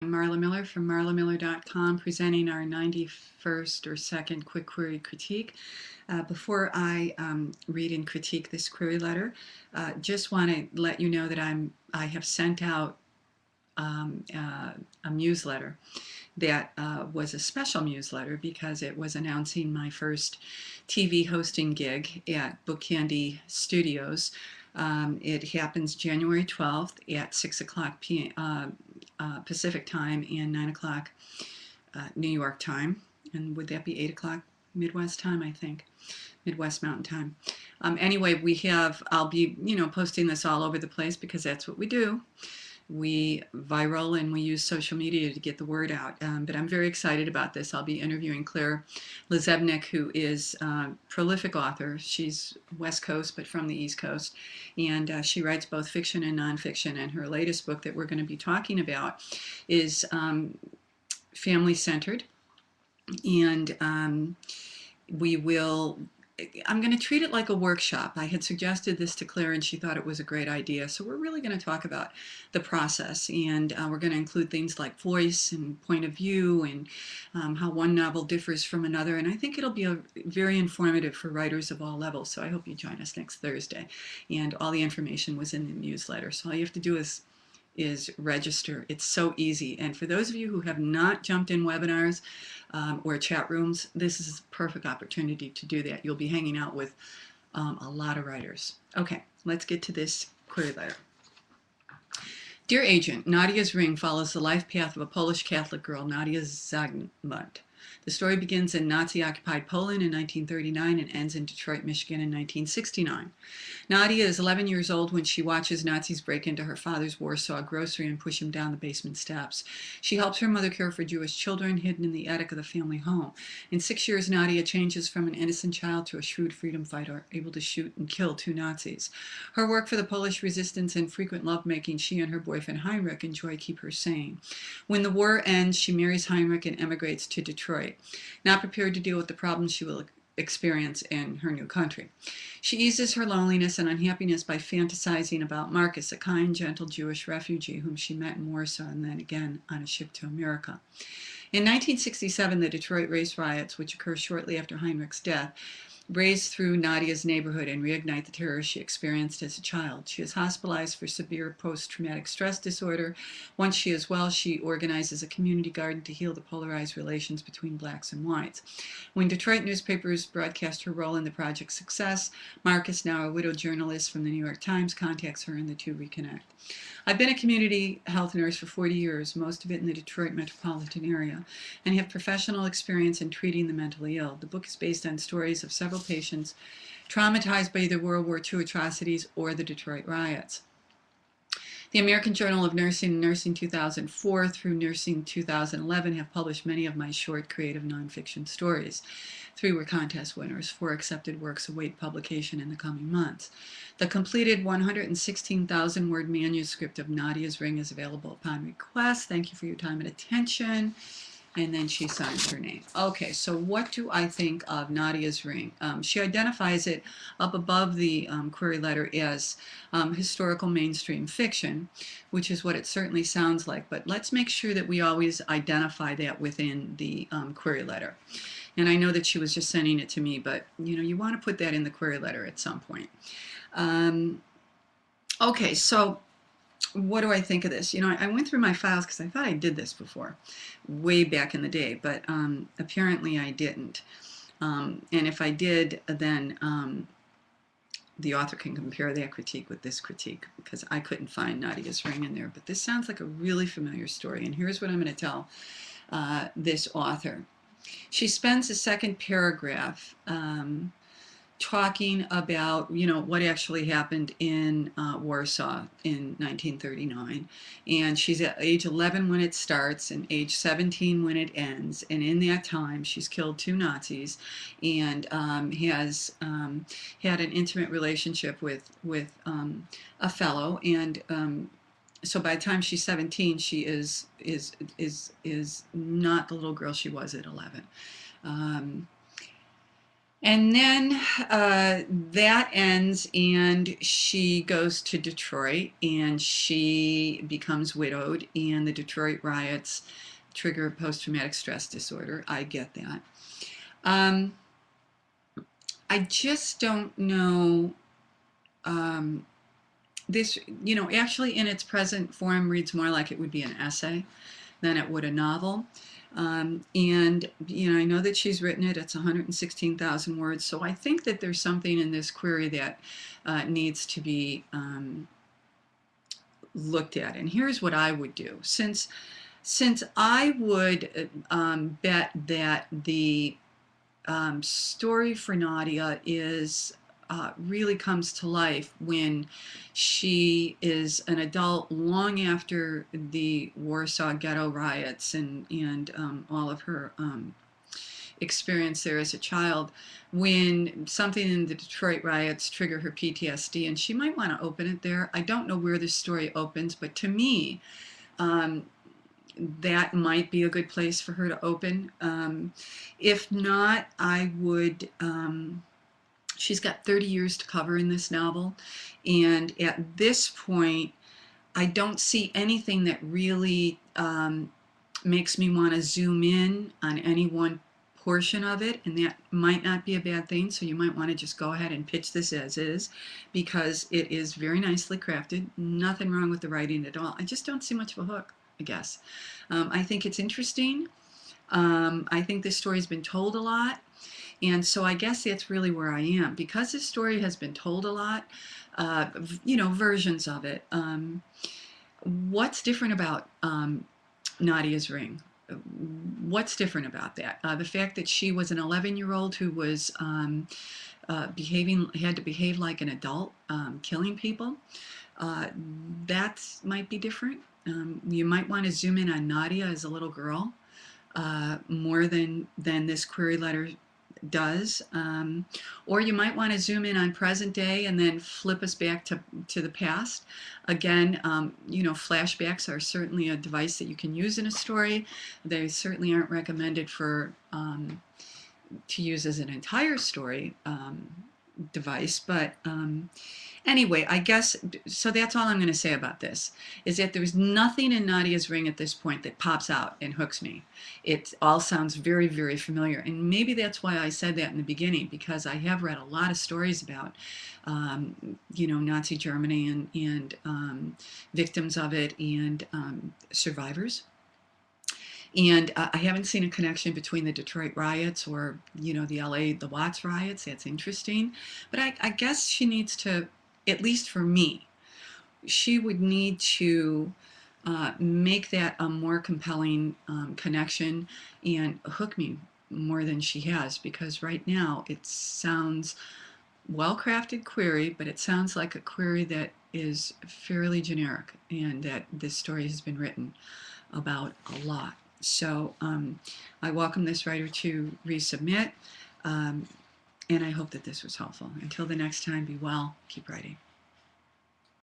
I'm Marla Miller from marlamiller.com, presenting our 91st or 2nd quick query critique. Before I read and critique this query letter, just want to let you know that I have sent out a newsletter that was a special newsletter because it was announcing my first TV hosting gig at Book Candy Studios. It happens January 12th at 6 o'clock Pacific time and 9 o'clock New York time. And would that be 8 o'clock Midwest time, I think? Midwest Mountain Time. Anyway, I'll be, posting this all over the place because that's what we do. We viral and we use social media to get the word out. But I'm very excited about this. I'll be interviewing Claire Lizebnik, who is a prolific author. She's West Coast, but from the East Coast. And she writes both fiction and nonfiction. And her latest book that we're going to be talking about is family-centered. And I'm going to treat it like a workshop. I had suggested this to Claire and she thought it was a great idea. So we're really going to talk about the process, and we're going to include things like voice and point of view and how one novel differs from another. And I think it'll be very informative for writers of all levels. So I hope you join us next Thursday. And all the information was in the newsletter. So all you have to do is register. It's so easy. And for those of you who have not jumped in webinars or chat rooms, this is a perfect opportunity to do that. You'll be hanging out with a lot of writers. Okay, let's get to this query letter. Dear Agent, Nadia's Ring follows the life path of a Polish Catholic girl, Nadia Zagmund. The story begins in Nazi-occupied Poland in 1939 and ends in Detroit, Michigan in 1969. Nadia is 11 years old when she watches Nazis break into her father's Warsaw grocery and push him down the basement steps. She helps her mother care for Jewish children hidden in the attic of the family home. In 6 years, Nadia changes from an innocent child to a shrewd freedom fighter, able to shoot and kill 2 Nazis. Her work for the Polish resistance and frequent lovemaking she and her boyfriend Heinrich enjoy keep her sane. When the war ends, she marries Heinrich and emigrates to Detroit, not prepared to deal with the problems she will experience in her new country. She eases her loneliness and unhappiness by fantasizing about Marcus, a kind, gentle Jewish refugee whom she met in Warsaw and then again on a ship to America. In 1967, the Detroit race riots, which occur shortly after Heinrich's death, raze through Nadia's neighborhood and reignite the terror she experienced as a child. She is hospitalized for severe post-traumatic stress disorder. Once she is well, she organizes a community garden to heal the polarized relations between blacks and whites. When Detroit newspapers broadcast her role in the project's success, Marcus, now a widowed journalist from the New York Times, contacts her and the two reconnect. I've been a community health nurse for 40 years, most of it in the Detroit metropolitan area, and have professional experience in treating the mentally ill. The book is based on stories of several patients traumatized by either World War II atrocities or the Detroit riots. The American Journal of Nursing and Nursing 2004 through Nursing 2011 have published many of my short creative nonfiction stories. 3 were contest winners. 4 accepted works await publication in the coming months. The completed 116,000-word manuscript of Nadia's Ring is available upon request. Thank you for your time and attention. And then she signs her name. Okay, so what do I think of Nadia's Ring? She identifies it up above the query letter as historical mainstream fiction, which is what it certainly sounds like. But let's make sure that we always identify that within the query letter. And I know that she was just sending it to me, but you want to put that in the query letter at some point. Okay, so what do I think of this? I went through my files because I thought I did this before, way back in the day, but apparently I didn't. And if I did, then the author can compare that critique with this critique, because I couldn't find Nadia's Ring in there. But this sounds like a really familiar story, and here's what I'm going to tell this author. She spends the second paragraph talking about, what actually happened in Warsaw in 1939. And she's at age 11 when it starts and age 17 when it ends. And in that time, she's killed 2 Nazis and has had an intimate relationship with a fellow. And so by the time she's 17, she is not the little girl she was at 11. And then that ends, and she goes to Detroit, and she becomes widowed, and the Detroit riots trigger post-traumatic stress disorder. I get that. Um, I just don't know. Um, this, actually in its present form reads more like it would be an essay than it would a novel. And I know that she's written it. It's 116,000 words. So I think that there's something in this query that needs to be looked at. And here's what I would do. Since I would bet that the story for Nadia is really comes to life when she is an adult long after the Warsaw Ghetto riots and all of her experience there as a child, when something in the Detroit riots trigger her PTSD, and she might want to open it there. I don't know where this story opens, but to me, um, that might be a good place for her to open. If not, I would, she's got 30 years to cover in this novel. And at this point, I don't see anything that really makes me want to zoom in on any one portion of it, and that might not be a bad thing. So you might want to just go ahead and pitch this as is, because it is very nicely crafted. Nothing wrong with the writing at all. I just don't see much of a hook, I guess. I think it's interesting. I think this story's been told a lot, and so I guess that's really where I am. Because this story has been told a lot, versions of it. What's different about Nadia's Ring? What's different about that? The fact that she was an 11-year-old who was had to behave like an adult, killing people. That might be different. You might want to zoom in on Nadia as a little girl more than this query letter does. Or you might want to zoom in on present day and then flip us back to the past. Again, flashbacks are certainly a device that you can use in a story. They certainly aren't recommended for to use as an entire story device, but anyway, I guess, so that's all I'm going to say about this, is that there's nothing in Nadia's Ring at this point that pops out and hooks me. It all sounds very, very familiar, and maybe that's why I said that in the beginning, because I have read a lot of stories about, Nazi Germany and victims of it and survivors. And I haven't seen a connection between the Detroit riots or, the Watts riots. That's interesting. But I guess she needs to, at least for me, she would need to make that a more compelling connection and hook me more than she has, because right now it sounds well-crafted query, but it sounds like a query that is fairly generic and that this story has been written about a lot. So I welcome this writer to resubmit, and I hope that this was helpful. Until the next time, be well, keep writing.